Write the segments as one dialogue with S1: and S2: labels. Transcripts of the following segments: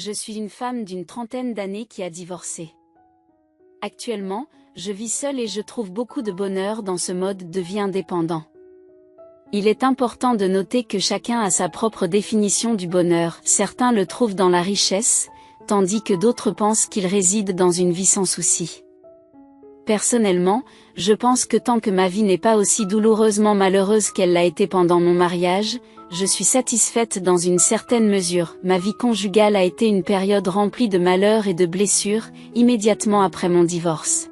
S1: Je suis une femme d'une trentaine d'années qui a divorcé. Actuellement, je vis seule et je trouve beaucoup de bonheur dans ce mode de vie indépendant. Il est important de noter que chacun a sa propre définition du bonheur. Certains le trouvent dans la richesse, tandis que d'autres pensent qu'il réside dans une vie sans soucis. Personnellement, je pense que tant que ma vie n'est pas aussi douloureusement malheureuse qu'elle l'a été pendant mon mariage, je suis satisfaite dans une certaine mesure. Ma vie conjugale a été une période remplie de malheurs et de blessures, immédiatement après mon divorce.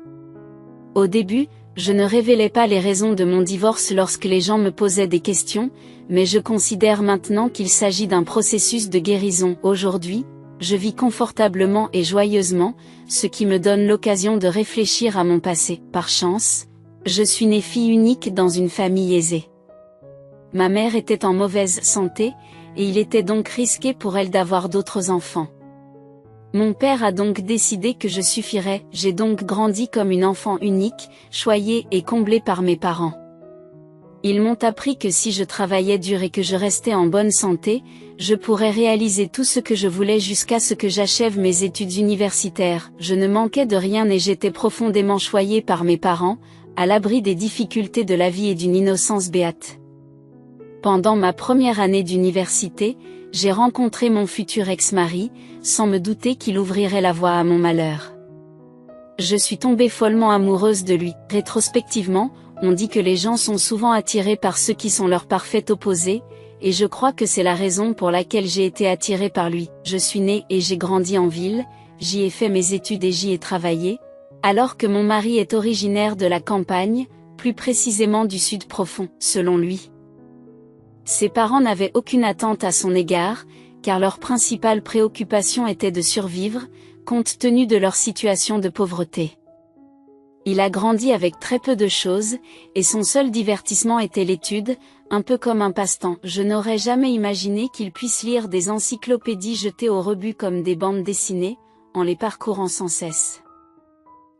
S1: Au début, je ne révélais pas les raisons de mon divorce lorsque les gens me posaient des questions, mais je considère maintenant qu'il s'agit d'un processus de guérison. Aujourd'hui, je vis confortablement et joyeusement, ce qui me donne l'occasion de réfléchir à mon passé. Par chance, je suis née fille unique dans une famille aisée. Ma mère était en mauvaise santé, et il était donc risqué pour elle d'avoir d'autres enfants. Mon père a donc décidé que je suffirais, j'ai donc grandi comme une enfant unique, choyée et comblée par mes parents. Ils m'ont appris que si je travaillais dur et que je restais en bonne santé, je pourrais réaliser tout ce que je voulais jusqu'à ce que j'achève mes études universitaires. Je ne manquais de rien et j'étais profondément choyée par mes parents, à l'abri des difficultés de la vie et d'une innocence béate. Pendant ma première année d'université, j'ai rencontré mon futur ex-mari, sans me douter qu'il ouvrirait la voie à mon malheur. Je suis tombée follement amoureuse de lui. Rétrospectivement, on dit que les gens sont souvent attirés par ceux qui sont leur parfait opposé, et je crois que c'est la raison pour laquelle j'ai été attirée par lui. Je suis née et j'ai grandi en ville, j'y ai fait mes études et j'y ai travaillé, alors que mon mari est originaire de la campagne, plus précisément du sud profond, selon lui. Ses parents n'avaient aucune attente à son égard, car leur principale préoccupation était de survivre, compte tenu de leur situation de pauvreté. Il a grandi avec très peu de choses, et son seul divertissement était l'étude, un peu comme un passe-temps. Je n'aurais jamais imaginé qu'il puisse lire des encyclopédies jetées au rebut comme des bandes dessinées, en les parcourant sans cesse.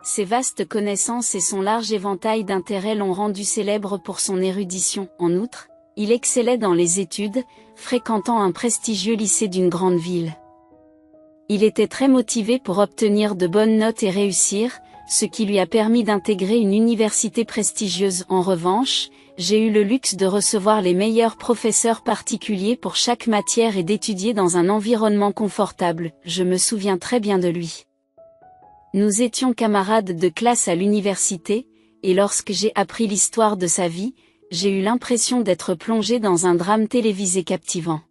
S1: Ses vastes connaissances et son large éventail d'intérêts l'ont rendu célèbre pour son érudition. En outre, il excellait dans les études, fréquentant un prestigieux lycée d'une grande ville. Il était très motivé pour obtenir de bonnes notes et réussir, ce qui lui a permis d'intégrer une université prestigieuse. En revanche, j'ai eu le luxe de recevoir les meilleurs professeurs particuliers pour chaque matière et d'étudier dans un environnement confortable. Je me souviens très bien de lui. Nous étions camarades de classe à l'université, et lorsque j'ai appris l'histoire de sa vie, j'ai eu l'impression d'être plongé dans un drame télévisé captivant.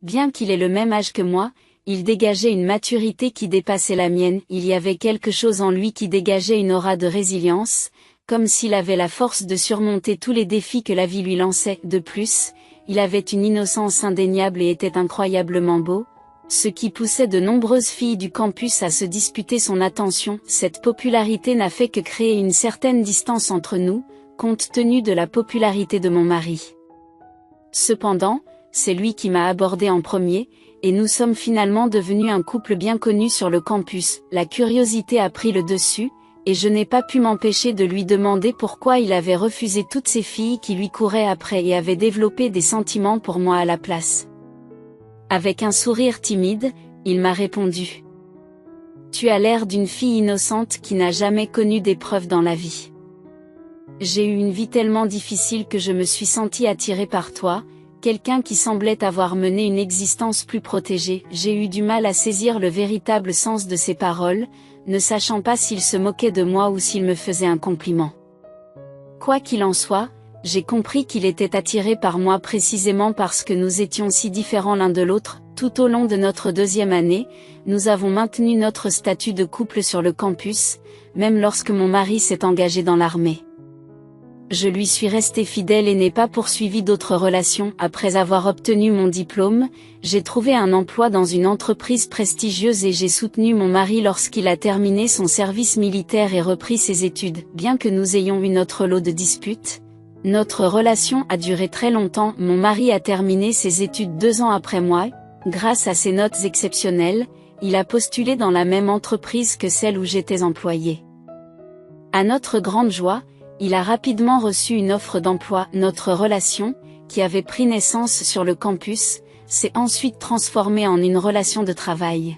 S1: Bien qu'il ait le même âge que moi, il dégageait une maturité qui dépassait la mienne. Il y avait quelque chose en lui qui dégageait une aura de résilience, comme s'il avait la force de surmonter tous les défis que la vie lui lançait. De plus, il avait une innocence indéniable et était incroyablement beau, ce qui poussait de nombreuses filles du campus à se disputer son attention. Cette popularité n'a fait que créer une certaine distance entre nous, compte tenu de la popularité de mon mari. Cependant, c'est lui qui m'a abordé en premier, et nous sommes finalement devenus un couple bien connu sur le campus. La curiosité a pris le dessus, et je n'ai pas pu m'empêcher de lui demander pourquoi il avait refusé toutes ces filles qui lui couraient après et avait développé des sentiments pour moi à la place. Avec un sourire timide, il m'a répondu. « Tu as l'air d'une fille innocente qui n'a jamais connu d'épreuves dans la vie. J'ai eu une vie tellement difficile que je me suis sentie attirée par toi, quelqu'un qui semblait avoir mené une existence plus protégée. » J'ai eu du mal à saisir le véritable sens de ses paroles, ne sachant pas s'il se moquait de moi ou s'il me faisait un compliment. Quoi qu'il en soit, j'ai compris qu'il était attiré par moi précisément parce que nous étions si différents l'un de l'autre. Tout au long de notre deuxième année, nous avons maintenu notre statut de couple sur le campus, même lorsque mon mari s'est engagé dans l'armée. Je lui suis restée fidèle et n'ai pas poursuivi d'autres relations. Après avoir obtenu mon diplôme, j'ai trouvé un emploi dans une entreprise prestigieuse et j'ai soutenu mon mari lorsqu'il a terminé son service militaire et repris ses études. Bien que nous ayons eu notre lot de disputes, notre relation a duré très longtemps. Mon mari a terminé ses études 2 ans après moi. Grâce à ses notes exceptionnelles, il a postulé dans la même entreprise que celle où j'étais employée. À notre grande joie, il a rapidement reçu une offre d'emploi. Notre relation, qui avait pris naissance sur le campus, s'est ensuite transformée en une relation de travail.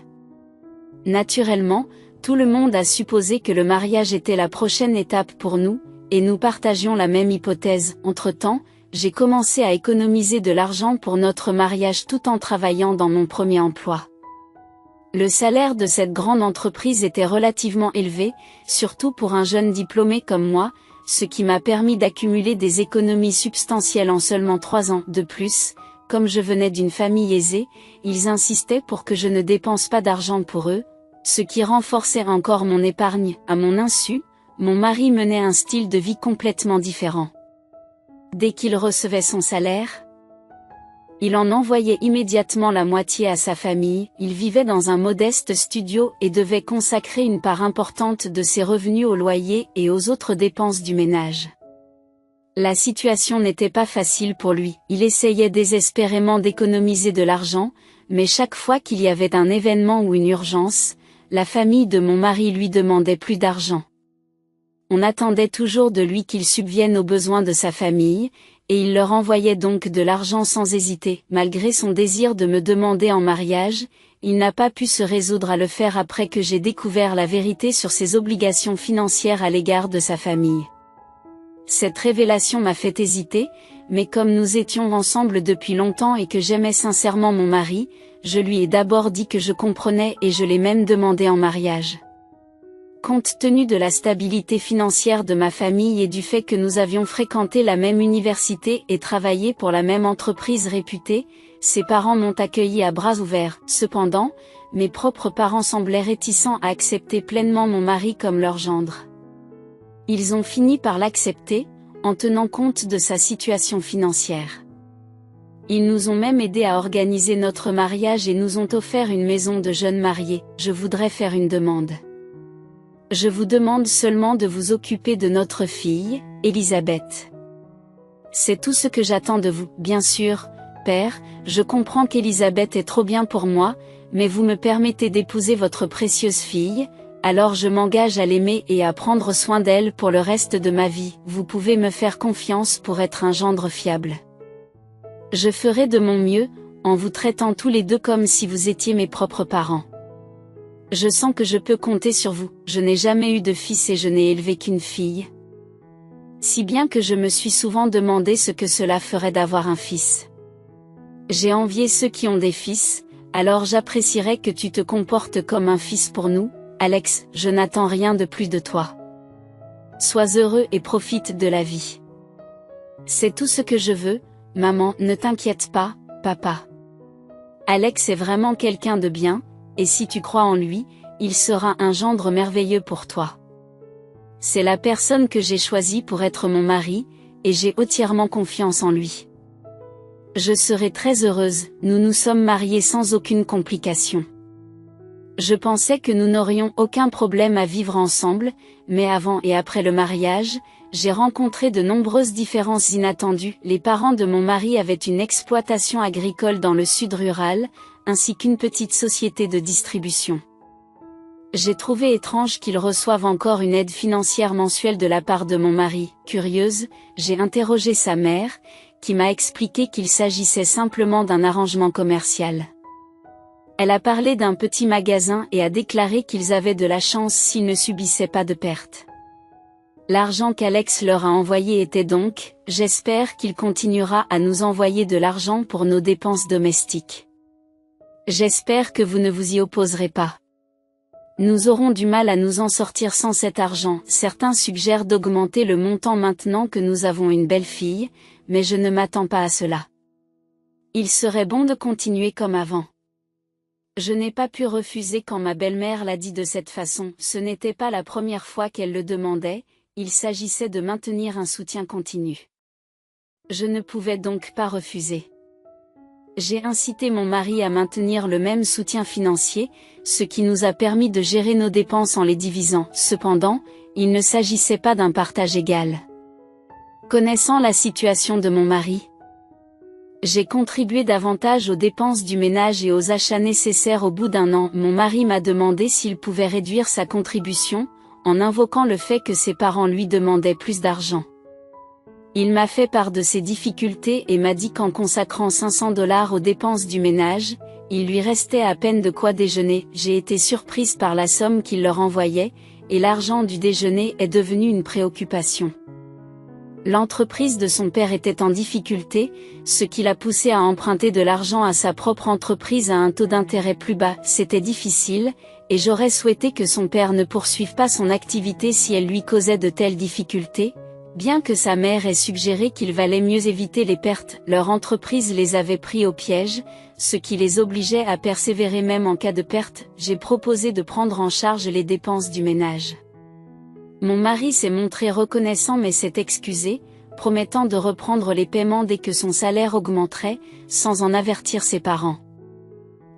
S1: Naturellement, tout le monde a supposé que le mariage était la prochaine étape pour nous, et nous partagions la même hypothèse. Entre-temps, j'ai commencé à économiser de l'argent pour notre mariage tout en travaillant dans mon premier emploi. Le salaire de cette grande entreprise était relativement élevé, surtout pour un jeune diplômé comme moi, ce qui m'a permis d'accumuler des économies substantielles en seulement 3 ans. De plus, comme je venais d'une famille aisée, ils insistaient pour que je ne dépense pas d'argent pour eux, ce qui renforçait encore mon épargne. À mon insu, mon mari menait un style de vie complètement différent. Dès qu'il recevait son salaire, il en envoyait immédiatement la moitié à sa famille. Il vivait dans un modeste studio et devait consacrer une part importante de ses revenus au loyer et aux autres dépenses du ménage. La situation n'était pas facile pour lui. Il essayait désespérément d'économiser de l'argent, mais chaque fois qu'il y avait un événement ou une urgence, la famille de mon mari lui demandait plus d'argent. On attendait toujours de lui qu'il subvienne aux besoins de sa famille, et il leur envoyait donc de l'argent sans hésiter. Malgré son désir de me demander en mariage, il n'a pas pu se résoudre à le faire après que j'ai découvert la vérité sur ses obligations financières à l'égard de sa famille. Cette révélation m'a fait hésiter, mais comme nous étions ensemble depuis longtemps et que j'aimais sincèrement mon mari, je lui ai d'abord dit que je comprenais et je l'ai même demandé en mariage. Compte tenu de la stabilité financière de ma famille et du fait que nous avions fréquenté la même université et travaillé pour la même entreprise réputée, ses parents m'ont accueilli à bras ouverts. Cependant, mes propres parents semblaient réticents à accepter pleinement mon mari comme leur gendre. Ils ont fini par l'accepter, en tenant compte de sa situation financière. Ils nous ont même aidés à organiser notre mariage et nous ont offert une maison de jeunes mariés. Je voudrais faire une demande. Je vous demande seulement de vous occuper de notre fille, Elisabeth. C'est tout ce que j'attends de vous. Bien sûr, père, je comprends qu'Elisabeth est trop bien pour moi, mais vous me permettez d'épouser votre précieuse fille, alors je m'engage à l'aimer et à prendre soin d'elle pour le reste de ma vie. Vous pouvez me faire confiance pour être un gendre fiable. Je ferai de mon mieux, en vous traitant tous les deux comme si vous étiez mes propres parents. Je sens que je peux compter sur vous. Je n'ai jamais eu de fils et je n'ai élevé qu'une fille. Si bien que je me suis souvent demandé ce que cela ferait d'avoir un fils. J'ai envié ceux qui ont des fils, alors j'apprécierais que tu te comportes comme un fils pour nous, Alex. Je n'attends rien de plus de toi. Sois heureux et profite de la vie. C'est tout ce que je veux, maman. Ne t'inquiète pas, papa. Alex est vraiment quelqu'un de bien, et si tu crois en lui, il sera un gendre merveilleux pour toi. C'est la personne que j'ai choisie pour être mon mari, et j'ai entièrement confiance en lui. Je serai très heureuse. Nous nous sommes mariés sans aucune complication. Je pensais que nous n'aurions aucun problème à vivre ensemble, mais avant et après le mariage, j'ai rencontré de nombreuses différences inattendues. Les parents de mon mari avaient une exploitation agricole dans le sud rural, ainsi qu'une petite société de distribution. J'ai trouvé étrange qu'ils reçoivent encore une aide financière mensuelle de la part de mon mari. Curieuse, j'ai interrogé sa mère, qui m'a expliqué qu'il s'agissait simplement d'un arrangement commercial. Elle a parlé d'un petit magasin et a déclaré qu'ils avaient de la chance s'ils ne subissaient pas de pertes. L'argent qu'Alex leur a envoyé était donc, j'espère qu'il continuera à nous envoyer de l'argent pour nos dépenses domestiques. J'espère que vous ne vous y opposerez pas. Nous aurons du mal à nous en sortir sans cet argent. Certains suggèrent d'augmenter le montant maintenant que nous avons une belle fille, mais je ne m'attends pas à cela. Il serait bon de continuer comme avant. Je n'ai pas pu refuser quand ma belle-mère l'a dit de cette façon. Ce n'était pas la première fois qu'elle le demandait, il s'agissait de maintenir un soutien continu. Je ne pouvais donc pas refuser. J'ai incité mon mari à maintenir le même soutien financier, ce qui nous a permis de gérer nos dépenses en les divisant. Cependant, il ne s'agissait pas d'un partage égal. Connaissant la situation de mon mari, j'ai contribué davantage aux dépenses du ménage et aux achats nécessaires. Au bout d'un an, mon mari m'a demandé s'il pouvait réduire sa contribution, en invoquant le fait que ses parents lui demandaient plus d'argent. Il m'a fait part de ses difficultés et m'a dit qu'en consacrant 500 $ aux dépenses du ménage, il lui restait à peine de quoi déjeuner. J'ai été surprise par la somme qu'il leur envoyait, et l'argent du déjeuner est devenu une préoccupation. L'entreprise de son père était en difficulté, ce qui l'a poussé à emprunter de l'argent à sa propre entreprise à un taux d'intérêt plus bas. C'était difficile, et j'aurais souhaité que son père ne poursuive pas son activité si elle lui causait de telles difficultés. Bien que sa mère ait suggéré qu'il valait mieux éviter les pertes, leur entreprise les avait pris au piège, ce qui les obligeait à persévérer même en cas de perte. J'ai proposé de prendre en charge les dépenses du ménage. Mon mari s'est montré reconnaissant mais s'est excusé, promettant de reprendre les paiements dès que son salaire augmenterait, sans en avertir ses parents.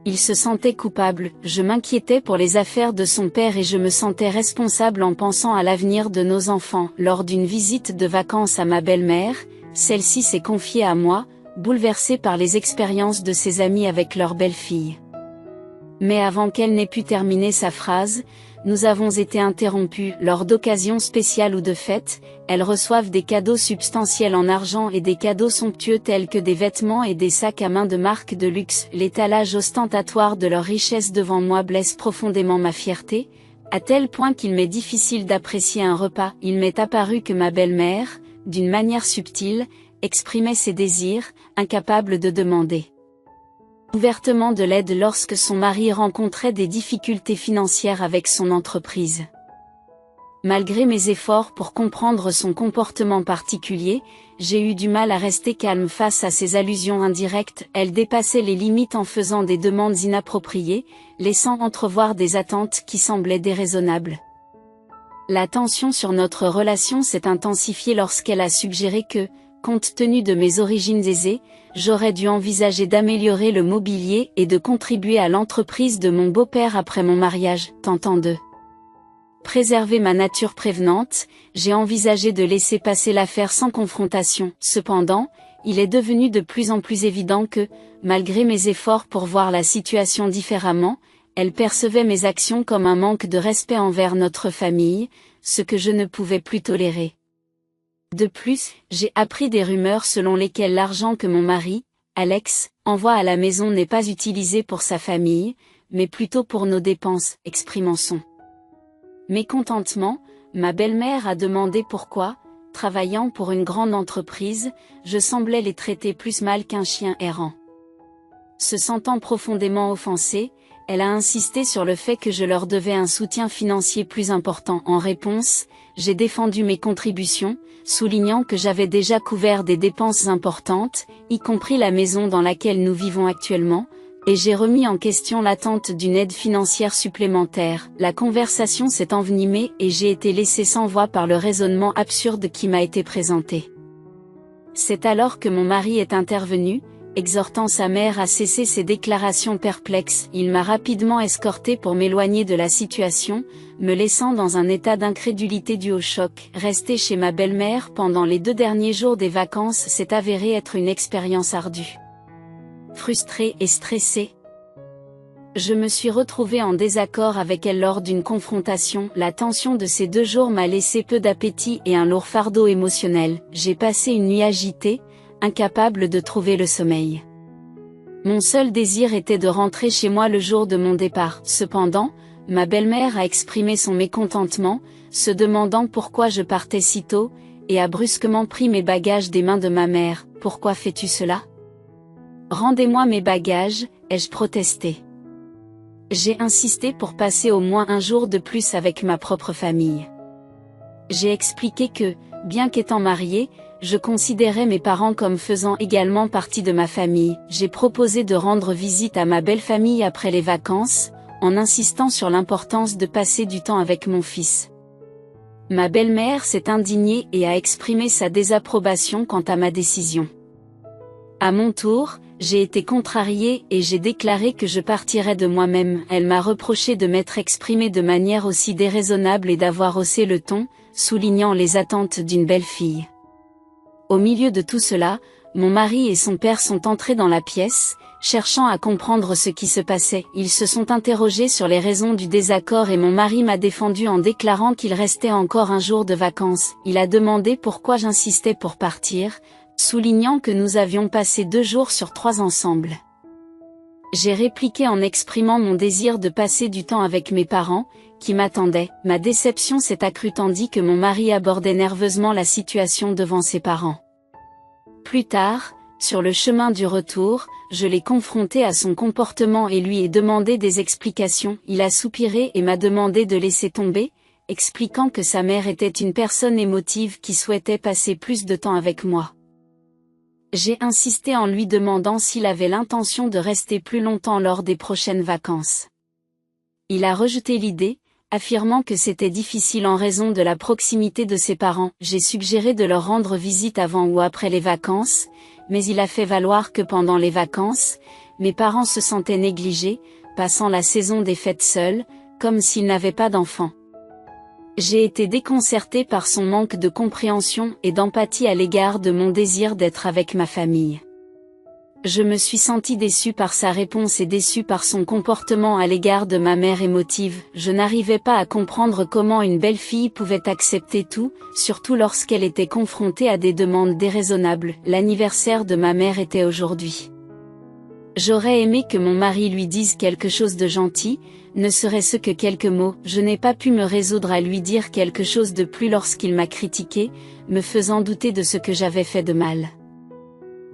S1: Il se sentait coupable, je m'inquiétais pour les affaires de son père et je me sentais responsable en pensant à l'avenir de nos enfants. Lors d'une visite de vacances à ma belle-mère, celle-ci s'est confiée à moi, bouleversée par les expériences de ses amis avec leur belle-fille. Mais avant qu'elle n'ait pu terminer sa phrase, nous avons été interrompus. Lors d'occasions spéciales ou de fêtes, elles reçoivent des cadeaux substantiels en argent et des cadeaux somptueux tels que des vêtements et des sacs à main de marque de luxe. L'étalage ostentatoire de leur richesse devant moi blesse profondément ma fierté, à tel point qu'il m'est difficile d'apprécier un repas. Il m'est apparu que ma belle-mère, d'une manière subtile, exprimait ses désirs, incapable de demander ouvertement de l'aide lorsque son mari rencontrait des difficultés financières avec son entreprise. Malgré mes efforts pour comprendre son comportement particulier, j'ai eu du mal à rester calme face à ces allusions indirectes. Elle dépassait les limites en faisant des demandes inappropriées, laissant entrevoir des attentes qui semblaient déraisonnables. La tension sur notre relation s'est intensifiée lorsqu'elle a suggéré que, compte tenu de mes origines aisées, j'aurais dû envisager d'améliorer le mobilier et de contribuer à l'entreprise de mon beau-père après mon mariage. Tentant de préserver ma nature prévenante, j'ai envisagé de laisser passer l'affaire sans confrontation. Cependant, il est devenu de plus en plus évident que, malgré mes efforts pour voir la situation différemment, elle percevait mes actions comme un manque de respect envers notre famille, ce que je ne pouvais plus tolérer. De plus, j'ai appris des rumeurs selon lesquelles l'argent que mon mari, Alex, envoie à la maison n'est pas utilisé pour sa famille, mais plutôt pour nos dépenses. Exprimant son mécontentement, ma belle-mère a demandé pourquoi, travaillant pour une grande entreprise, je semblais les traiter plus mal qu'un chien errant. Se sentant profondément offensée, elle a insisté sur le fait que je leur devais un soutien financier plus important. En réponse, j'ai défendu mes contributions, soulignant que j'avais déjà couvert des dépenses importantes, y compris la maison dans laquelle nous vivons actuellement, et j'ai remis en question l'attente d'une aide financière supplémentaire. La conversation s'est envenimée et j'ai été laissée sans voix par le raisonnement absurde qui m'a été présenté. C'est alors que mon mari est intervenu, exhortant sa mère à cesser ses déclarations perplexes. Il m'a rapidement escorté pour m'éloigner de la situation, me laissant dans un état d'incrédulité dû au choc. Rester chez ma belle-mère pendant les 2 derniers jours des vacances s'est avéré être une expérience ardue. Frustrée et stressée, je me suis retrouvée en désaccord avec elle lors d'une confrontation. La tension de ces 2 jours m'a laissé peu d'appétit et un lourd fardeau émotionnel. J'ai passé une nuit agitée, incapable de trouver le sommeil. Mon seul désir était de rentrer chez moi le jour de mon départ. Cependant, ma belle-mère a exprimé son mécontentement, se demandant pourquoi je partais si tôt, et a brusquement pris mes bagages des mains de ma mère. « Pourquoi fais-tu cela ? Rendez-moi mes bagages », ai-je protesté. J'ai insisté pour passer au moins un jour de plus avec ma propre famille. J'ai expliqué que, bien qu'étant mariée, je considérais mes parents comme faisant également partie de ma famille. J'ai proposé de rendre visite à ma belle famille après les vacances, en insistant sur l'importance de passer du temps avec mon fils. Ma belle-mère s'est indignée et a exprimé sa désapprobation quant à ma décision. À mon tour, j'ai été contrariée et j'ai déclaré que je partirais de moi-même. Elle m'a reproché de m'être exprimée de manière aussi déraisonnable et d'avoir haussé le ton, soulignant les attentes d'une belle-fille. Au milieu de tout cela, mon mari et son père sont entrés dans la pièce, cherchant à comprendre ce qui se passait. Ils se sont interrogés sur les raisons du désaccord et mon mari m'a défendu en déclarant qu'il restait encore un jour de vacances. Il a demandé pourquoi j'insistais pour partir, soulignant que nous avions passé 2 jours sur 3 ensemble. J'ai répliqué en exprimant mon désir de passer du temps avec mes parents, qui m'attendaient. Ma déception s'est accrue tandis que mon mari abordait nerveusement la situation devant ses parents. Plus tard, sur le chemin du retour, je l'ai confronté à son comportement et lui ai demandé des explications. Il a soupiré et m'a demandé de laisser tomber, expliquant que sa mère était une personne émotive qui souhaitait passer plus de temps avec moi. J'ai insisté en lui demandant s'il avait l'intention de rester plus longtemps lors des prochaines vacances. Il a rejeté l'idée, affirmant que c'était difficile en raison de la proximité de ses parents. J'ai suggéré de leur rendre visite avant ou après les vacances, mais il a fait valoir que pendant les vacances, mes parents se sentaient négligés, passant la saison des fêtes seuls, comme s'ils n'avaient pas d'enfants. J'ai été déconcertée par son manque de compréhension et d'empathie à l'égard de mon désir d'être avec ma famille. Je me suis sentie déçue par sa réponse et déçue par son comportement à l'égard de ma mère émotive. Je n'arrivais pas à comprendre comment une belle-fille pouvait accepter tout, surtout lorsqu'elle était confrontée à des demandes déraisonnables. L'anniversaire de ma mère était aujourd'hui. J'aurais aimé que mon mari lui dise quelque chose de gentil, ne serait-ce que quelques mots. Je n'ai pas pu me résoudre à lui dire quelque chose de plus lorsqu'il m'a critiqué, me faisant douter de ce que j'avais fait de mal.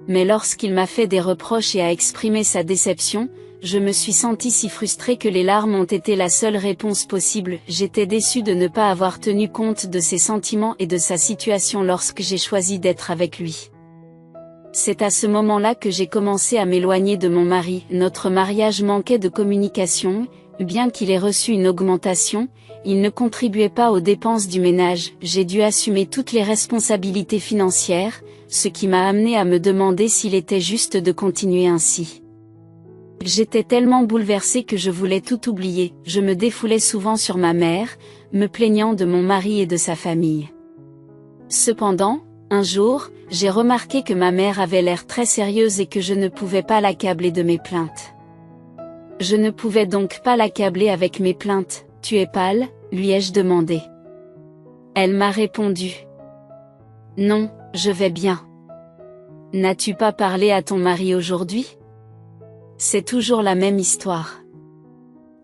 S1: Mais lorsqu'il m'a fait des reproches et a exprimé sa déception, je me suis sentie si frustrée que les larmes ont été la seule réponse possible. J'étais déçue de ne pas avoir tenu compte de ses sentiments et de sa situation lorsque j'ai choisi d'être avec lui. C'est à ce moment-là que j'ai commencé à m'éloigner de mon mari. Notre mariage manquait de communication, bien qu'il ait reçu une augmentation, il ne contribuait pas aux dépenses du ménage. J'ai dû assumer toutes les responsabilités financières, ce qui m'a amené à me demander s'il était juste de continuer ainsi. J'étais tellement bouleversée que je voulais tout oublier. Je me défoulais souvent sur ma mère, me plaignant de mon mari et de sa famille. Cependant, un jour, j'ai remarqué que ma mère avait l'air très sérieuse et que je ne pouvais pas l'accabler de mes plaintes. Je ne pouvais donc pas l'accabler avec mes plaintes. « Tu es pâle ?» lui ai-je demandé. Elle m'a répondu. « Non, je vais bien. » « N'as-tu pas parlé à ton mari aujourd'hui ? » C'est toujours la même histoire.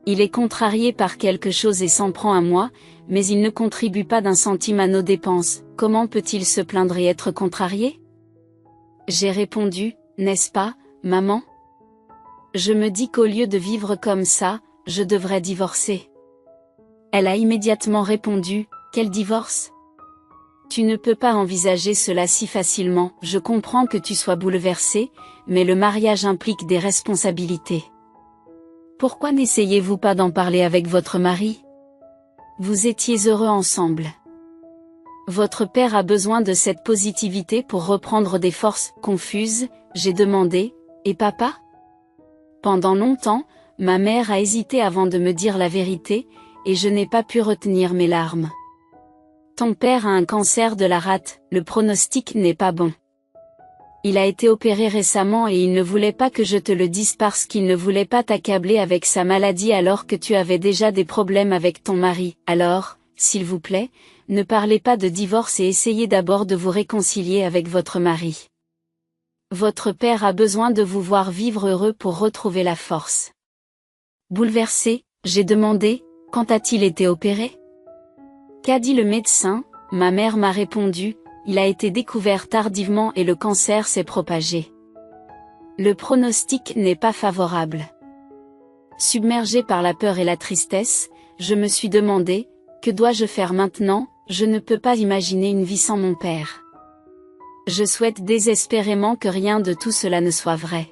S1: Il est contrarié par quelque chose et s'en prend à moi, mais il ne contribue pas d'un centime à nos dépenses. Comment peut-il se plaindre et être contrarié ? J'ai répondu, n'est-ce pas, maman ? Je me dis qu'au lieu de vivre comme ça, je devrais divorcer. Elle a immédiatement répondu, quel divorce ? Tu ne peux pas envisager cela si facilement. Je comprends que tu sois bouleversée, mais le mariage implique des responsabilités. Pourquoi n'essayez-vous pas d'en parler avec votre mari ? Vous étiez heureux ensemble. Votre père a besoin de cette positivité pour reprendre des forces. Confuse, j'ai demandé, et papa ? Pendant longtemps, ma mère a hésité avant de me dire la vérité, et je n'ai pas pu retenir mes larmes. Ton père a un cancer de la rate, le pronostic n'est pas bon. Il a été opéré récemment et il ne voulait pas que je te le dise parce qu'il ne voulait pas t'accabler avec sa maladie alors que tu avais déjà des problèmes avec ton mari. Alors, s'il vous plaît, ne parlez pas de divorce et essayez d'abord de vous réconcilier avec votre mari. Votre père a besoin de vous voir vivre heureux pour retrouver la force. Bouleversée, j'ai demandé, quand a-t-il été opéré ? Qu'a dit le médecin ? Ma mère m'a répondu, il a été découvert tardivement et le cancer s'est propagé. Le pronostic n'est pas favorable. Submergée par la peur et la tristesse, je me suis demandé, que dois-je faire maintenant ? Je ne peux pas imaginer une vie sans mon père. Je souhaite désespérément que rien de tout cela ne soit vrai.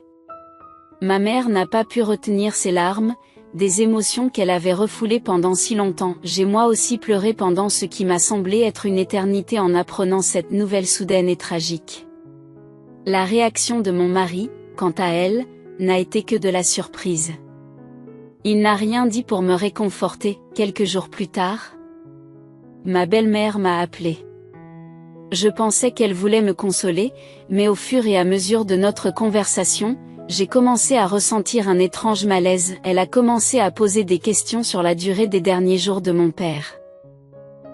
S1: Ma mère n'a pas pu retenir ses larmes, des émotions qu'elle avait refoulées pendant si longtemps. J'ai moi aussi pleuré pendant ce qui m'a semblé être une éternité en apprenant cette nouvelle soudaine et tragique. La réaction de mon mari, quant à elle, n'a été que de la surprise. Il n'a rien dit pour me réconforter. Quelques jours plus tard, ma belle-mère m'a appelé. Je pensais qu'elle voulait me consoler, mais au fur et à mesure de notre conversation, j'ai commencé à ressentir un étrange malaise. Elle a commencé à poser des questions sur la durée des derniers jours de mon père.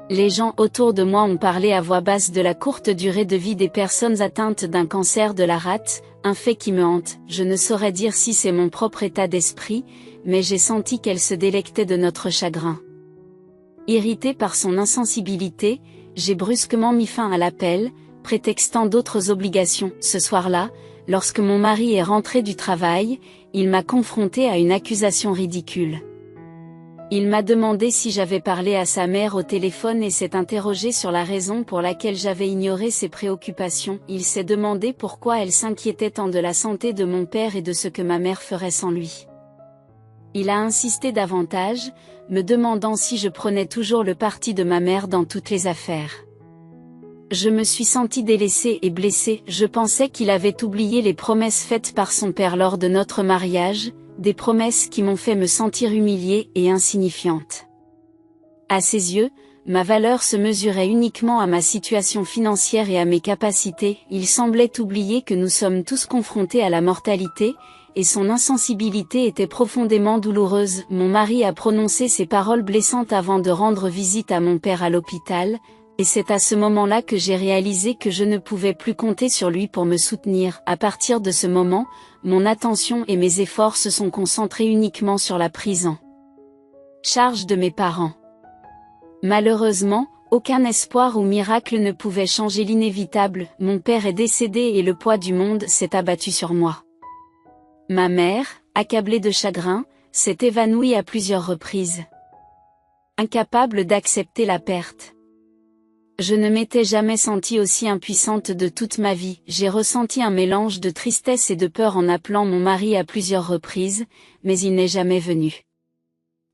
S1: Les gens autour de moi ont parlé à voix basse de la courte durée de vie des personnes atteintes d'un cancer de la rate, un fait qui me hante. Je ne saurais dire si c'est mon propre état d'esprit, mais j'ai senti qu'elle se délectait de notre chagrin. Irritée par son insensibilité, j'ai brusquement mis fin à l'appel, prétextant d'autres obligations. Ce soir-là, lorsque mon mari est rentré du travail, il m'a confrontée à une accusation ridicule. Il m'a demandé si j'avais parlé à sa mère au téléphone et s'est interrogé sur la raison pour laquelle j'avais ignoré ses préoccupations. Il s'est demandé pourquoi elle s'inquiétait tant de la santé de mon père et de ce que ma mère ferait sans lui. Il a insisté davantage, me demandant si je prenais toujours le parti de ma mère dans toutes les affaires. Je me suis sentie délaissée et blessée. Je pensais qu'il avait oublié les promesses faites par son père lors de notre mariage, des promesses qui m'ont fait me sentir humiliée et insignifiante. À ses yeux, ma valeur se mesurait uniquement à ma situation financière et à mes capacités. Il semblait oublier que nous sommes tous confrontés à la mortalité, et son insensibilité était profondément douloureuse. Mon mari a prononcé ces paroles blessantes avant de rendre visite à mon père à l'hôpital, et c'est à ce moment-là que j'ai réalisé que je ne pouvais plus compter sur lui pour me soutenir. À partir de ce moment, mon attention et mes efforts se sont concentrés uniquement sur la prise en charge de mes parents. Malheureusement, aucun espoir ou miracle ne pouvait changer l'inévitable. Mon père est décédé et le poids du monde s'est abattu sur moi. Ma mère, accablée de chagrin, s'est évanouie à plusieurs reprises. Incapable d'accepter la perte. Je ne m'étais jamais sentie aussi impuissante de toute ma vie. J'ai ressenti un mélange de tristesse et de peur en appelant mon mari à plusieurs reprises, mais il n'est jamais venu.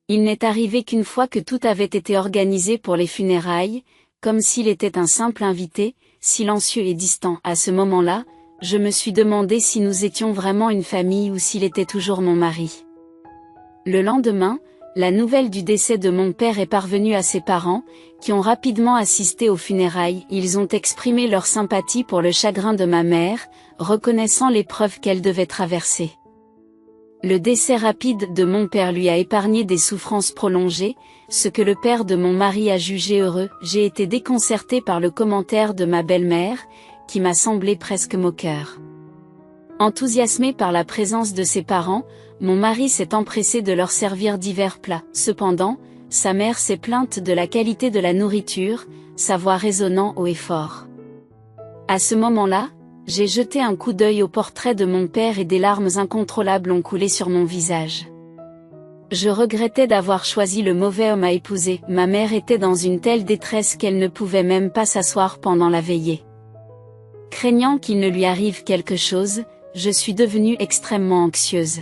S1: Il n'est arrivé qu'une fois que tout avait été organisé pour les funérailles, comme s'il était un simple invité, silencieux et distant. À ce moment-là, je me suis demandé si nous étions vraiment une famille ou s'il était toujours mon mari. Le lendemain, la nouvelle du décès de mon père est parvenue à ses parents, qui ont rapidement assisté aux funérailles. Ils ont exprimé leur sympathie pour le chagrin de ma mère, reconnaissant l'épreuve qu'elle devait traverser. Le décès rapide de mon père lui a épargné des souffrances prolongées, ce que le père de mon mari a jugé heureux. J'ai été déconcertée par le commentaire de ma belle-mère, qui m'a semblé presque moqueur. Enthousiasmé par la présence de ses parents, mon mari s'est empressé de leur servir divers plats. Cependant, sa mère s'est plainte de la qualité de la nourriture, sa voix résonnant haut et fort. À ce moment-là, j'ai jeté un coup d'œil au portrait de mon père et des larmes incontrôlables ont coulé sur mon visage. Je regrettais d'avoir choisi le mauvais homme à épouser. Ma mère était dans une telle détresse qu'elle ne pouvait même pas s'asseoir pendant la veillée. Craignant qu'il ne lui arrive quelque chose, je suis devenue extrêmement anxieuse.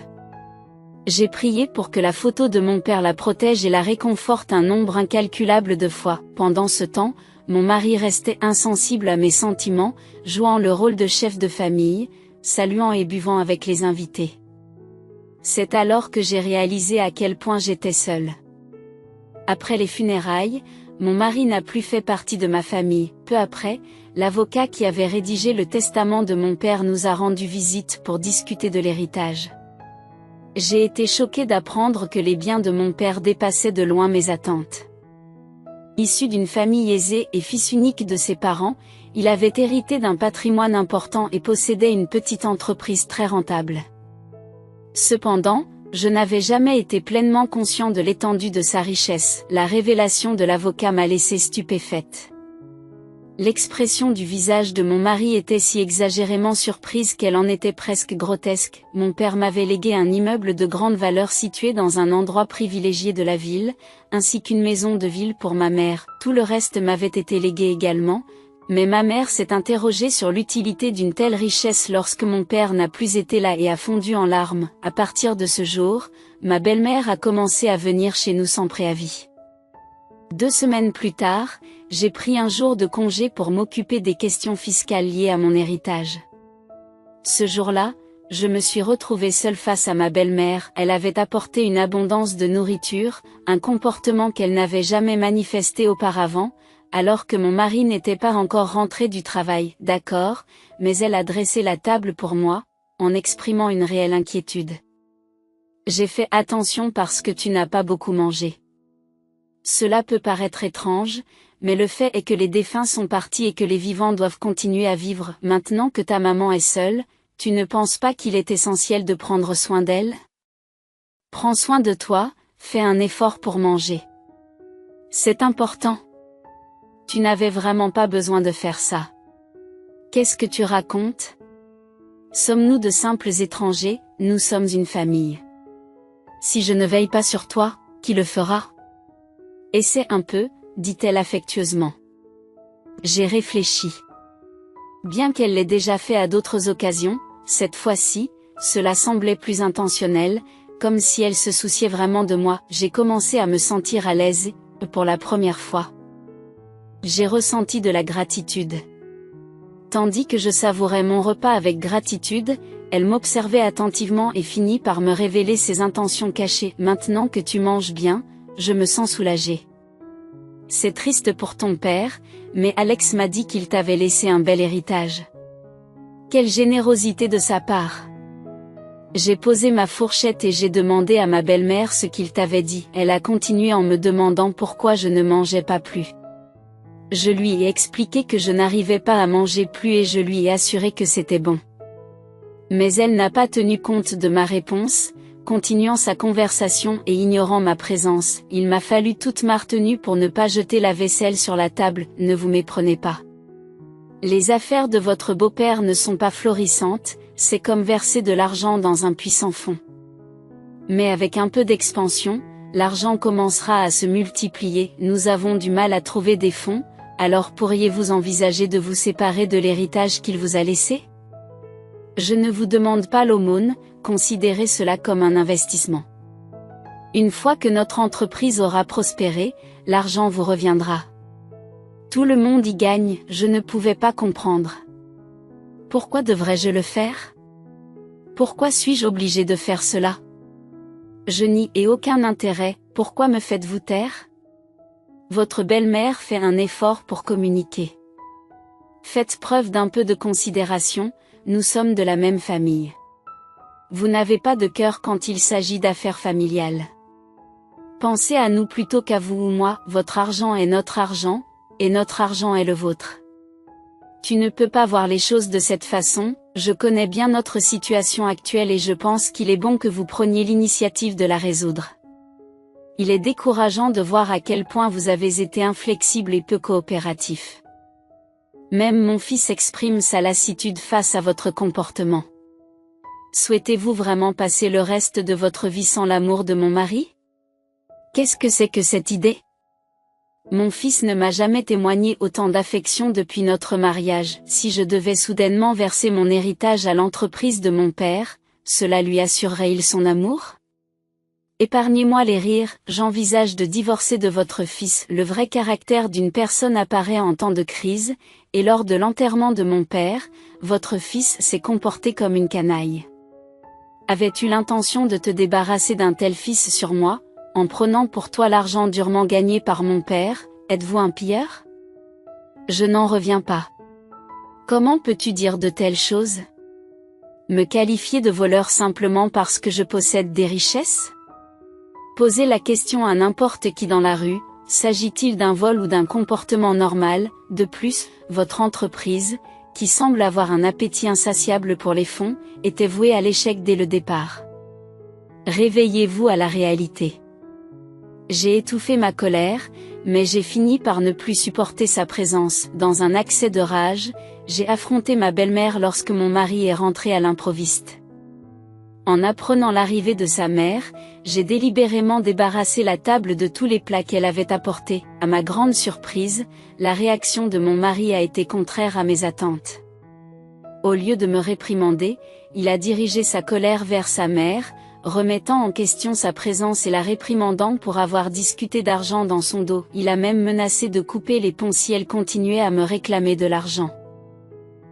S1: J'ai prié pour que la photo de mon père la protège et la réconforte un nombre incalculable de fois. Pendant ce temps, mon mari restait insensible à mes sentiments, jouant le rôle de chef de famille, saluant et buvant avec les invités. C'est alors que j'ai réalisé à quel point j'étais seule. Après les funérailles, mon mari n'a plus fait partie de ma famille. Peu après, l'avocat qui avait rédigé le testament de mon père nous a rendu visite pour discuter de l'héritage. J'ai été choquée d'apprendre que les biens de mon père dépassaient de loin mes attentes. Issu d'une famille aisée et fils unique de ses parents, il avait hérité d'un patrimoine important et possédait une petite entreprise très rentable. Cependant, je n'avais jamais été pleinement conscient de l'étendue de sa richesse. La révélation de l'avocat m'a laissée stupéfaite. L'expression du visage de mon mari était si exagérément surprise qu'elle en était presque grotesque. Mon père m'avait légué un immeuble de grande valeur situé dans un endroit privilégié de la ville, ainsi qu'une maison de ville pour ma mère. Tout le reste m'avait été légué également, mais ma mère s'est interrogée sur l'utilité d'une telle richesse lorsque mon père n'a plus été là et a fondu en larmes. À partir de ce jour, ma belle-mère a commencé à venir chez nous sans préavis. 2 semaines plus tard, j'ai pris un jour de congé pour m'occuper des questions fiscales liées à mon héritage. Ce jour-là, je me suis retrouvée seule face à ma belle-mère. Elle avait apporté une abondance de nourriture, un comportement qu'elle n'avait jamais manifesté auparavant, alors que mon mari n'était pas encore rentré du travail. D'accord, mais elle a dressé la table pour moi, en exprimant une réelle inquiétude. J'ai fait attention parce que tu n'as pas beaucoup mangé. Cela peut paraître étrange, mais le fait est que les défunts sont partis et que les vivants doivent continuer à vivre. Maintenant que ta maman est seule, tu ne penses pas qu'il est essentiel de prendre soin d'elle? Prends soin de toi, fais un effort pour manger. C'est important. Tu n'avais vraiment pas besoin de faire ça. Qu'est-ce que tu racontes? Sommes-nous de simples étrangers? Nous sommes une famille. Si je ne veille pas sur toi, qui le fera? Essaie un peu, dit-elle affectueusement. J'ai réfléchi. Bien qu'elle l'ait déjà fait à d'autres occasions, cette fois-ci, cela semblait plus intentionnel, comme si elle se souciait vraiment de moi. J'ai commencé à me sentir à l'aise, pour la première fois. J'ai ressenti de la gratitude. Tandis que je savourais mon repas avec gratitude, elle m'observait attentivement et finit par me révéler ses intentions cachées. Maintenant que tu manges bien, je me sens soulagée. C'est triste pour ton père, mais Alex m'a dit qu'il t'avait laissé un bel héritage. Quelle générosité de sa part! J'ai posé ma fourchette et j'ai demandé à ma belle-mère ce qu'il t'avait dit. Elle a continué en me demandant pourquoi je ne mangeais pas plus. Je lui ai expliqué que je n'arrivais pas à manger plus et je lui ai assuré que c'était bon. Mais elle n'a pas tenu compte de ma réponse, continuant sa conversation et ignorant ma présence. Il m'a fallu toute ma retenue pour ne pas jeter la vaisselle sur la table. Ne vous méprenez pas. Les affaires de votre beau-père ne sont pas florissantes, c'est comme verser de l'argent dans un puits sans fond. Mais avec un peu d'expansion, l'argent commencera à se multiplier. Nous avons du mal à trouver des fonds, alors pourriez-vous envisager de vous séparer de l'héritage qu'il vous a laissé? Je ne vous demande pas l'aumône, considérez cela comme un investissement. Une fois que notre entreprise aura prospéré, l'argent vous reviendra. Tout le monde y gagne, je ne pouvais pas comprendre. Pourquoi devrais-je le faire? Pourquoi suis-je obligé de faire cela? Je n'y ai aucun intérêt, pourquoi me faites-vous taire? Votre belle-mère fait un effort pour communiquer. Faites preuve d'un peu de considération, nous sommes de la même famille. Vous n'avez pas de cœur quand il s'agit d'affaires familiales. Pensez à nous plutôt qu'à vous ou moi, votre argent est notre argent, et notre argent est le vôtre. Tu ne peux pas voir les choses de cette façon, je connais bien notre situation actuelle et je pense qu'il est bon que vous preniez l'initiative de la résoudre. Il est décourageant de voir à quel point vous avez été inflexible et peu coopératif. Même mon fils exprime sa lassitude face à votre comportement. Souhaitez-vous vraiment passer le reste de votre vie sans l'amour de mon mari? Qu'est-ce que c'est que cette idée? Mon fils ne m'a jamais témoigné autant d'affection depuis notre mariage. Si je devais soudainement verser mon héritage à l'entreprise de mon père, cela lui assurerait-il son amour? Épargnez-moi les rires, j'envisage de divorcer de votre fils. Le vrai caractère d'une personne apparaît en temps de crise, et lors de l'enterrement de mon père, votre fils s'est comporté comme une canaille. Avais-tu l'intention de te débarrasser d'un tel fils sur moi, en prenant pour toi l'argent durement gagné par mon père? Êtes-vous un pilleur? Je n'en reviens pas. Comment peux-tu dire de telles choses? Me qualifier de voleur simplement parce que je possède des richesses? Posez la question à n'importe qui dans la rue, s'agit-il d'un vol ou d'un comportement normal? De plus, votre entreprise, qui semble avoir un appétit insatiable pour les fonds, était vouée à l'échec dès le départ. Réveillez-vous à la réalité. J'ai étouffé ma colère, mais j'ai fini par ne plus supporter sa présence. Dans un accès de rage, j'ai affronté ma belle-mère lorsque mon mari est rentré à l'improviste. En apprenant l'arrivée de sa mère, j'ai délibérément débarrassé la table de tous les plats qu'elle avait apportés. À ma grande surprise, la réaction de mon mari a été contraire à mes attentes. Au lieu de me réprimander, il a dirigé sa colère vers sa mère, remettant en question sa présence et la réprimandant pour avoir discuté d'argent dans son dos. Il a même menacé de couper les ponts si elle continuait à me réclamer de l'argent.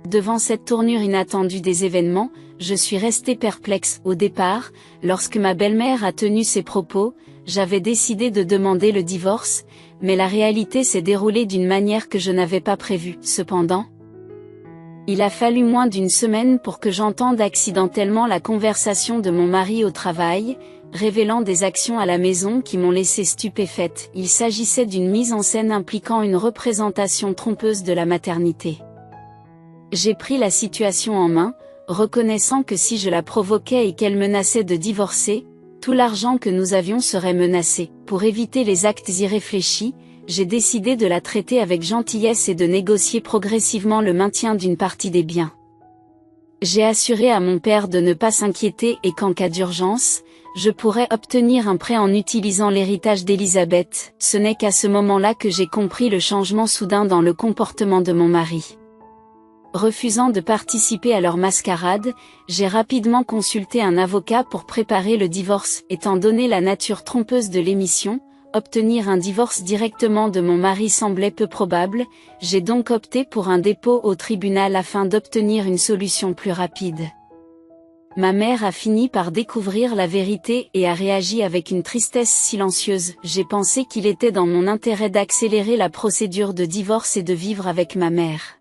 S1: Devant cette tournure inattendue des événements, je suis restée perplexe. Au départ, lorsque ma belle-mère a tenu ses propos, j'avais décidé de demander le divorce, mais la réalité s'est déroulée d'une manière que je n'avais pas prévue. Cependant, il a fallu moins d'une semaine pour que j'entende accidentellement la conversation de mon mari au travail, révélant des actions à la maison qui m'ont laissé stupéfaite. Il s'agissait d'une mise en scène impliquant une représentation trompeuse de la maternité. J'ai pris la situation en main, reconnaissant que si je la provoquais et qu'elle menaçait de divorcer, tout l'argent que nous avions serait menacé. Pour éviter les actes irréfléchis, j'ai décidé de la traiter avec gentillesse et de négocier progressivement le maintien d'une partie des biens. J'ai assuré à mon père de ne pas s'inquiéter et qu'en cas d'urgence, je pourrais obtenir un prêt en utilisant l'héritage d'Elisabeth. Ce n'est qu'à ce moment-là que j'ai compris le changement soudain dans le comportement de mon mari. Refusant de participer à leur mascarade, j'ai rapidement consulté un avocat pour préparer le divorce. Étant donné la nature trompeuse de l'émission, obtenir un divorce directement de mon mari semblait peu probable, j'ai donc opté pour un dépôt au tribunal afin d'obtenir une solution plus rapide. Ma mère a fini par découvrir la vérité et a réagi avec une tristesse silencieuse. J'ai pensé qu'il était dans mon intérêt d'accélérer la procédure de divorce et de vivre avec ma mère.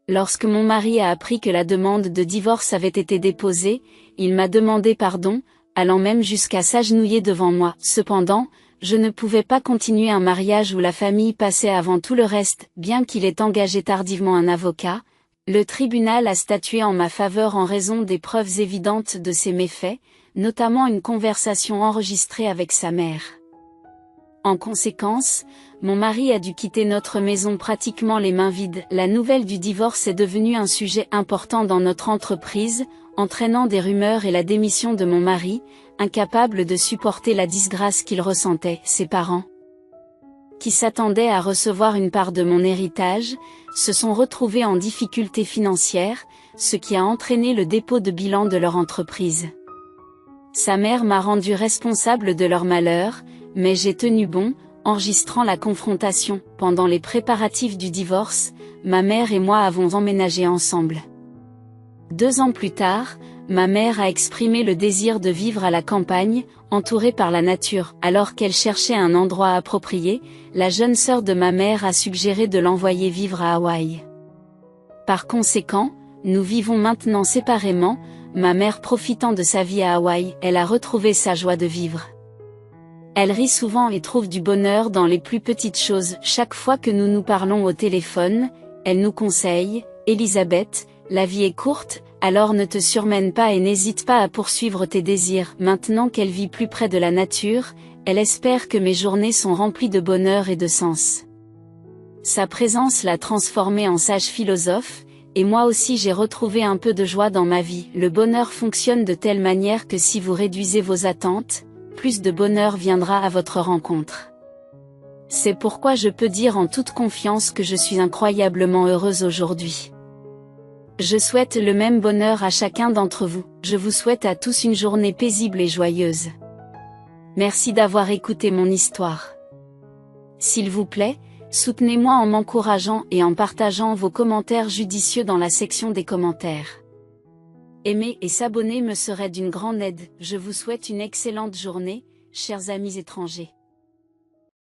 S1: Lorsque mon mari a appris que la demande de divorce avait été déposée, il m'a demandé pardon, allant même jusqu'à s'agenouiller devant moi. Cependant, je ne pouvais pas continuer un mariage où la famille passait avant tout le reste. Bien qu'il ait engagé tardivement un avocat, le tribunal a statué en ma faveur en raison des preuves évidentes de ses méfaits, notamment une conversation enregistrée avec sa mère. En conséquence, mon mari a dû quitter notre maison pratiquement les mains vides. La nouvelle du divorce est devenue un sujet important dans notre entreprise, entraînant des rumeurs et la démission de mon mari, incapable de supporter la disgrâce qu'il ressentait. Ses parents, qui s'attendaient à recevoir une part de mon héritage, se sont retrouvés en difficulté financière, ce qui a entraîné le dépôt de bilan de leur entreprise. Sa mère m'a rendu responsable de leur malheur, mais j'ai tenu bon, enregistrant la confrontation. Pendant les préparatifs du divorce, ma mère et moi avons emménagé ensemble. 2 ans plus tard, ma mère a exprimé le désir de vivre à la campagne, entourée par la nature. Alors qu'elle cherchait un endroit approprié, la jeune sœur de ma mère a suggéré de l'envoyer vivre à Hawaï. Par conséquent, nous vivons maintenant séparément, ma mère profitant de sa vie à Hawaï. Elle a retrouvé sa joie de vivre. Elle rit souvent et trouve du bonheur dans les plus petites choses. Chaque fois que nous nous parlons au téléphone, elle nous conseille, « Elisabeth, la vie est courte, alors ne te surmène pas et n'hésite pas à poursuivre tes désirs. » Maintenant qu'elle vit plus près de la nature, elle espère que mes journées sont remplies de bonheur et de sens. Sa présence l'a transformée en sage philosophe, et moi aussi j'ai retrouvé un peu de joie dans ma vie. Le bonheur fonctionne de telle manière que si vous réduisez vos attentes, plus de bonheur viendra à votre rencontre. C'est pourquoi je peux dire en toute confiance que je suis incroyablement heureuse aujourd'hui. Je souhaite le même bonheur à chacun d'entre vous. Je vous souhaite à tous une journée paisible et joyeuse. Merci d'avoir écouté mon histoire. S'il vous plaît, soutenez-moi en m'encourageant et en partageant vos commentaires judicieux dans la section des commentaires. Aimer et s'abonner me serait d'une grande aide. Je vous souhaite une excellente journée, chers amis étrangers.